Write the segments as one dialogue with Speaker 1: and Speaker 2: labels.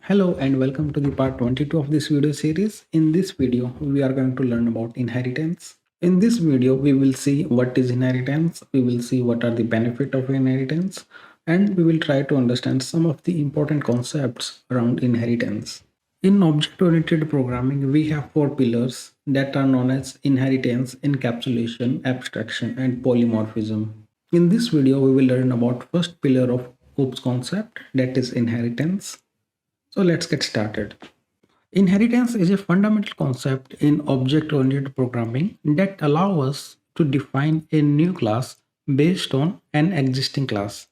Speaker 1: Hello and welcome to the part 22 of this video series. In this video, we are going to learn about inheritance. In this video, we will see what is inheritance, we will see what are the benefits of inheritance, and we will try to understand some of the important concepts around inheritance. In object-oriented programming, we have four pillars that are known as inheritance, encapsulation, abstraction, and polymorphism. In this video, we will learn about first pillar of OOPS concept, that is inheritance. So let's get started. Inheritance is a fundamental concept in object-oriented programming that allows us to define a new class based on an existing class.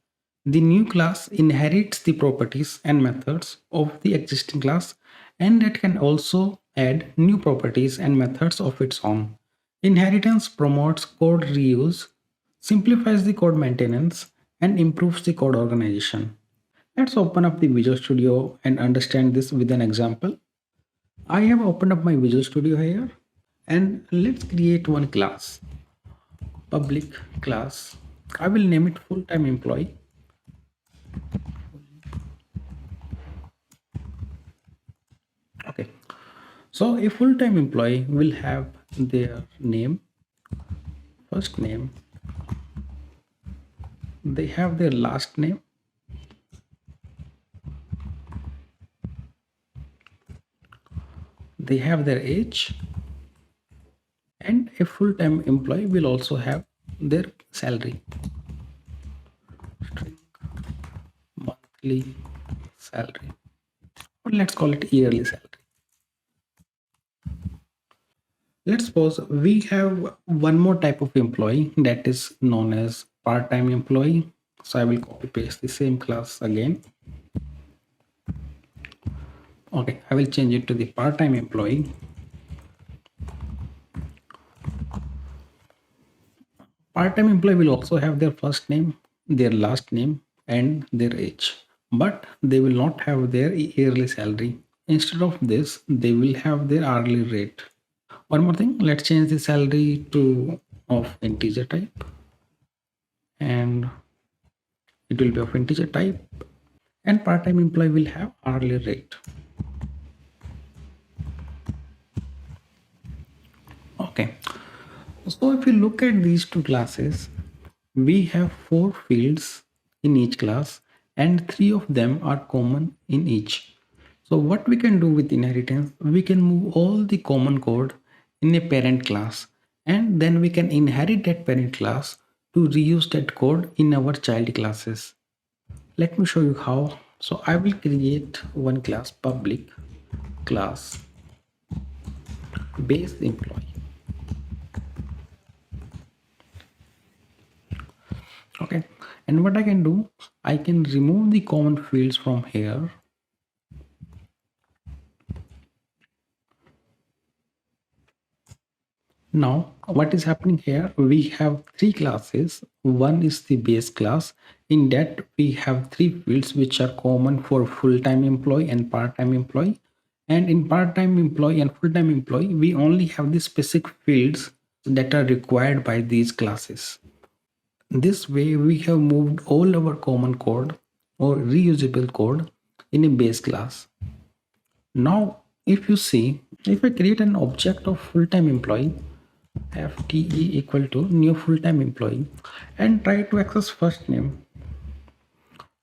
Speaker 1: The new class inherits the properties and methods of the existing class, and it can also add new properties and methods of its own. Inheritance promotes code reuse, simplifies the code maintenance, and improves the code organization. Let's open up the Visual Studio and understand this with an example. I have opened up my Visual Studio here and let's create one class, public class. I will name it full-time employee. Okay, so a full-time employee will have their name, first name, they have their last name, they have their age, and a full-time employee will also have their salary, monthly salary, or let's call it yearly salary. Let's suppose we have one more type of employee that is known as part-time employee. So I will copy paste the same class again. Okay, I will change it to the part-time employee. Part-time employee will also have their first name, their last name, and their age, but they will not have their yearly salary. Instead of this, they will have their hourly rate. One more thing, let's change the salary to of integer type, and it will be of integer type, and part-time employee will have hourly rate. Okay, so if you look at these two classes, we have four fields in each class and three of them are common in each. So what we can do with inheritance, we can move all the common code in a parent class and then we can inherit that parent class to reuse that code in our child classes. Let me show you how. So I will create one class, public class base employee. Okay, and what I can do, I can remove the common fields from here. Now what is happening here, we have three classes. One is the base class. In that we have three fields which are common for full-time employee and part-time employee, and in part-time employee and full-time employee we only have the specific fields that are required by these classes. This way we have moved all our common code or reusable code in a base class. Now if you see, if I create an object of full-time employee, fte equal to new full-time employee, and try to access first name,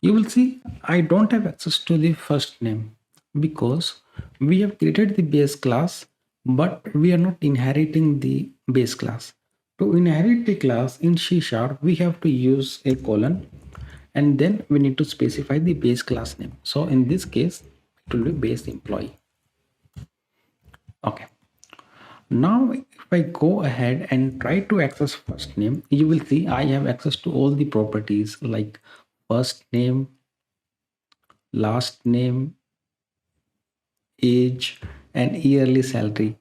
Speaker 1: you will see I don't have access to the first name because we have created the base class but we are not inheriting the base class. To inherit the class in C#, we have to use a colon and then we need to specify the base class name. So in this case, it will be base employee. Okay. Now, if I go ahead and try to access first name, you will see I have access to all the properties like first name, last name, age, and yearly salary.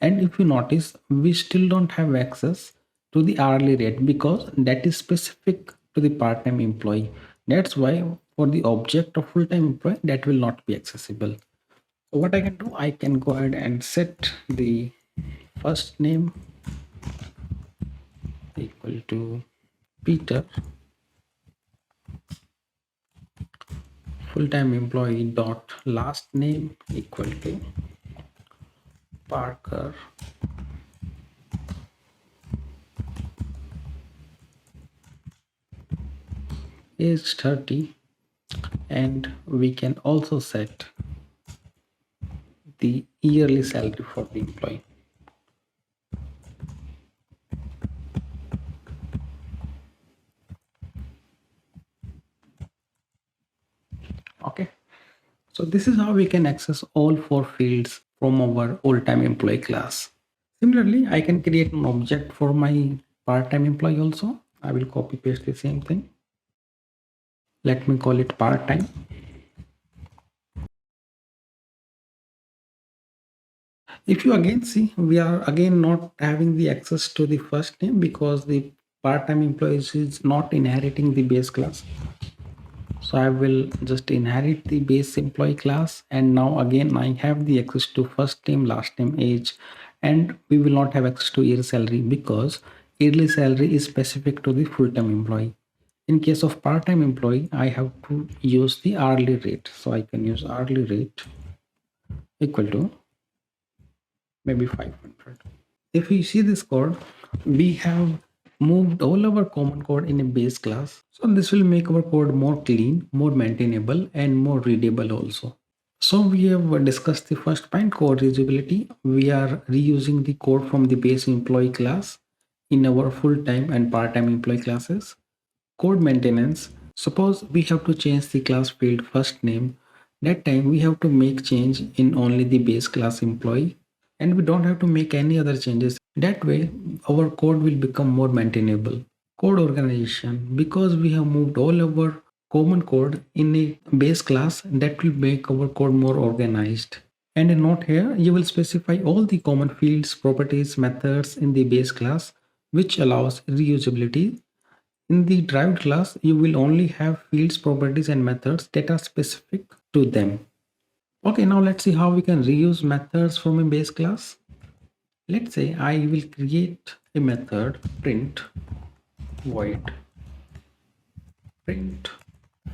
Speaker 1: And if you notice, we still don't have access to the hourly rate because that is specific to the part-time employee. That's why for the object of full-time employee, that will not be accessible. So what I can do, I can go ahead and set the first name equal to Peter, full-time employee dot last name equal to Parker, age 30, and we can also set the yearly salary for the employee. Okay, so this is how we can access all four fields from our full-time employee class. Similarly, I can create an object for my part-time employee also. I will copy paste the same thing. Let me call it part-time. If you again see, we are again not having the access to the first name because the part-time employee is not inheriting the base class. So I will just inherit the base employee class, and now again I have the access to first name, last name, age, and we will not have access to yearly salary because yearly salary is specific to the full-time employee. In case of part-time employee, I have to use the hourly rate. So I can use hourly rate equal to maybe 500. If you see this code, we have moved all our common code in a base class. So this will make our code more clean, more maintainable, and more readable also. So we have discussed the first point, code reusability. We are reusing the code from the base employee class in our full-time and part-time employee classes. Code maintenance. Suppose we have to change the class field first name. That time we have to make change in only the base class employee, and we don't have to make any other changes. That way our code will become more maintainable. Code organization, because we have moved all our common code in a base class, that will make our code more organized. And a note here, you will specify all the common fields, properties, methods in the base class, which allows reusability. In the derived class, you will only have fields, properties, and methods that are specific to them. Okay, now let's see how we can reuse methods from a base class. Let's say I will create a method print void print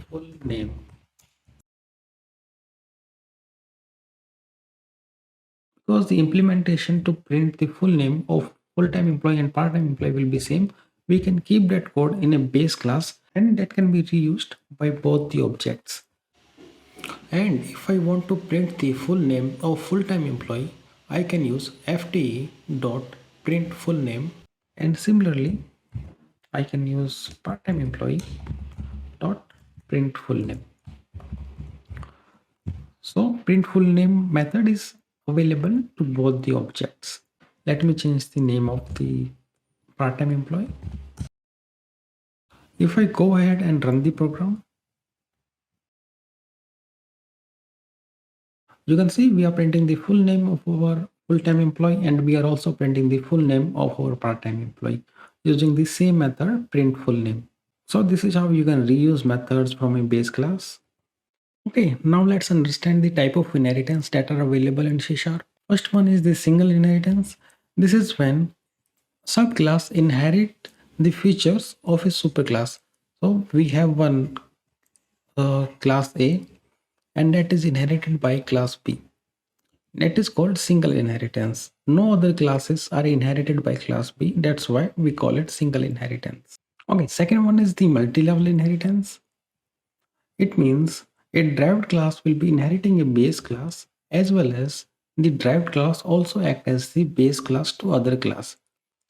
Speaker 1: full name. Because the implementation to print the full name of full-time employee and part-time employee will be same, we can keep that code in a base class and that can be reused by both the objects. And if I want to print the full name of full-time employee, I can use fte dot print full name, and similarly I can use part-time employee dot print full name. So print full name method is available to both the objects. Let me change the name of the part-time employee. If I go ahead and run the program, you can see we are printing the full name of our full-time employee, and we are also printing the full name of our part-time employee using the same method print full name. So this is how you can reuse methods from a base class. Okay, now let's understand the type of inheritance that are available in C#. First one is the single inheritance. This is when subclass inherit the features of a superclass. So we have one class A, and that is inherited by class B. That is called single inheritance. No other classes are inherited by class B. That's why we call it single inheritance. Okay, second one is the multi-level inheritance. It means a derived class will be inheriting a base class, as well as the derived class also act as the base class to other class.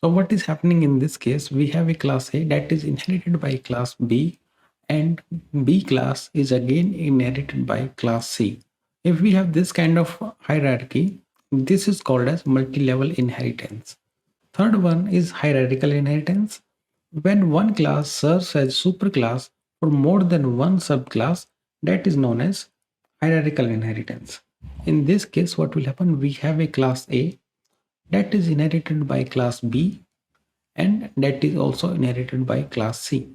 Speaker 1: So what is happening in this case, we have a class A that is inherited by class B, and B class is again inherited by class C. If we have this kind of hierarchy, this is called as multi-level inheritance. Third one is hierarchical inheritance. When one class serves as superclass for more than one subclass, that is known as hierarchical inheritance. In this case, what will happen? We have a class A that is inherited by class B, and that is also inherited by class C.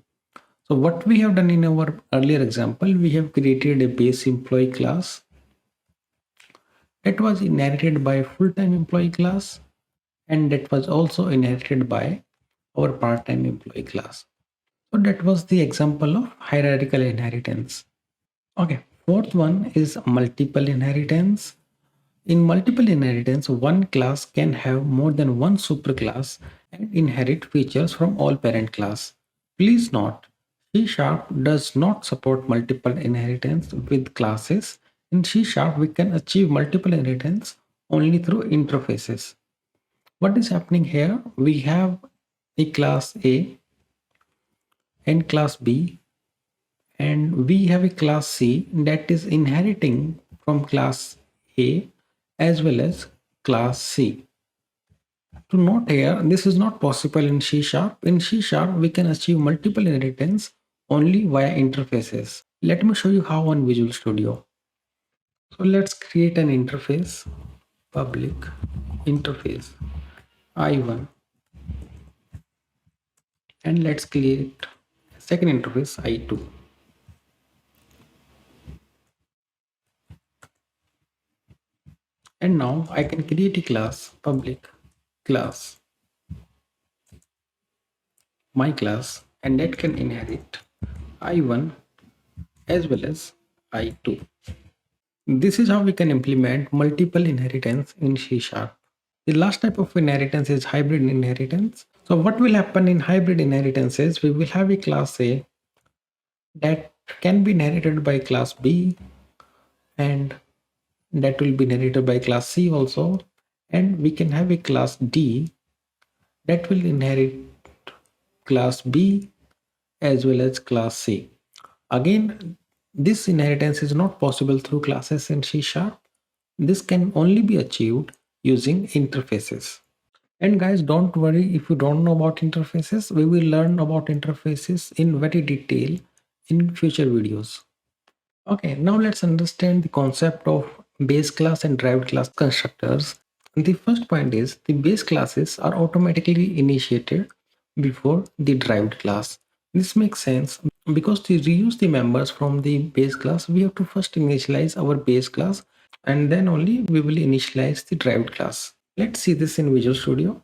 Speaker 1: So what we have done in our earlier example, we have created a base employee class that was inherited by full-time employee class, and that was also inherited by our part-time employee class. So that was the example of hierarchical inheritance. Okay, Fourth one is multiple inheritance. In multiple inheritance, one class can have more than one superclass and inherit features from all parent class. Please note, C Sharp does not support multiple inheritance with classes. In C Sharp, we can achieve multiple inheritance only through interfaces. What is happening here? We have a class A and class B, and we have a class C that is inheriting from class A as well as class C. To note here, this is not possible in C Sharp. In C Sharp, we can achieve multiple inheritance only via interfaces. Let me show you how on Visual Studio. So let's create an interface, public interface I1, and let's create second interface I2. And now I can create a class, public class, my class, and that can inherit I1 as well as I2. This is how we can implement multiple inheritance in C Sharp. The last type of inheritance is hybrid inheritance. So what will happen in hybrid inheritance is we will have a class A that can be inherited by class B, and that will be inherited by class C also, and we can have a class D that will inherit class B as well as class C. Again, this inheritance is not possible through classes in C Sharp. This can only be achieved using interfaces. And guys, don't worry if you don't know about interfaces. We will learn about interfaces in very detail in future videos. Okay, now let's understand the concept of base class and derived class constructors. The first point is the base classes are automatically initiated before the derived class. This makes sense because to reuse the members from the base class, we have to first initialize our base class and then only we will initialize the derived class. Let's see this in Visual Studio.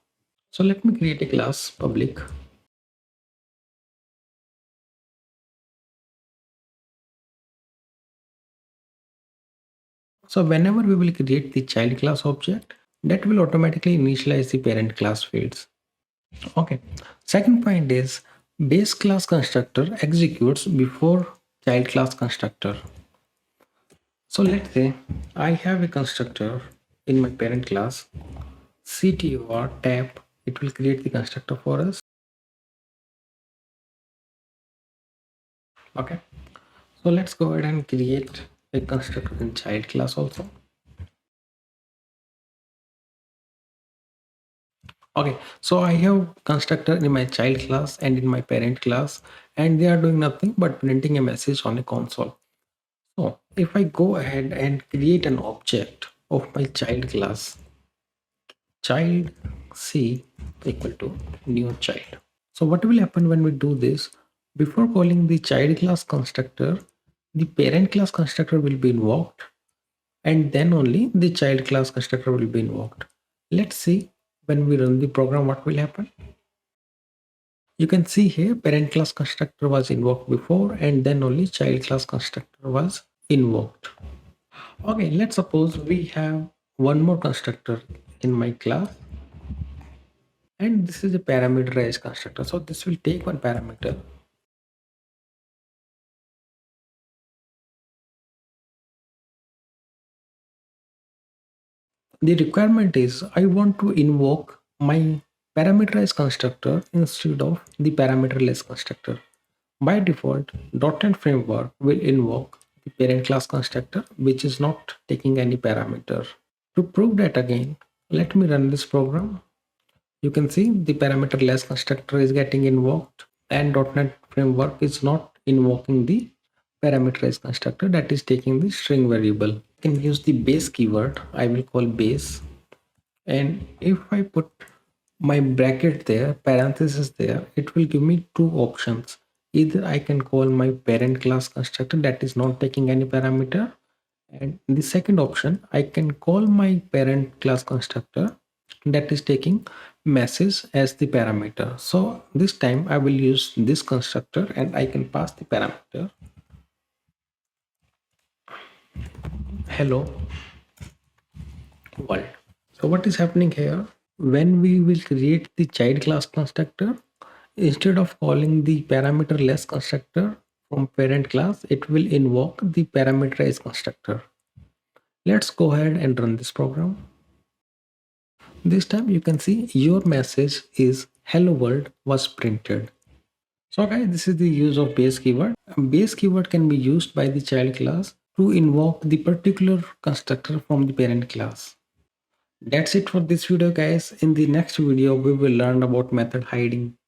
Speaker 1: So let me create a class public. So whenever we will create the child class object, that will automatically initialize the parent class fields. Okay. Second point is base class constructor executes before child class constructor. So let's say I have a constructor in my parent class, ctor tab, it will create the constructor for us. Okay. So let's go ahead and create a constructor in child class also. Okay, so I have constructor in my child class and in my parent class, and they are doing nothing but printing a message on a console. So if I go ahead and create an object of my child class, child C equal to new child. So what will happen when we do this? Before calling the child class constructor, the parent class constructor will be invoked, and then only the child class constructor will be invoked. Let's see when we run the program what will happen. You can see here parent class constructor was invoked before and then only child class constructor was invoked. Okay, let's suppose we have one more constructor in my class, and this is a parameterized constructor. So this will take one parameter. The requirement is I want to invoke my parameterized constructor instead of the parameterless constructor. By default, .NET Framework will invoke the parent class constructor, which is not taking any parameter. To prove that again, let me run this program. You can see the parameterless constructor is getting invoked and .NET Framework is not invoking the parameterized constructor that is taking the string variable. I can use the base keyword. I will call base, and if I put my bracket there, parenthesis there, it will give me two options. Either I can call my parent class constructor that is not taking any parameter, and the second option I can call my parent class constructor that is taking message as the parameter. So this time I will use this constructor and I can pass the parameter. hello world. So what is happening here? When we will create the child class constructor, instead of calling the parameter less constructor from parent class, it will invoke the parameterized constructor. Let's go ahead and run this program. This time you can see your message is hello world was printed. So guys, this is the use of base keyword. A base keyword can be used by the child class to invoke the particular constructor from the parent class. That's it for this video guys. In the next video we will learn about method hiding.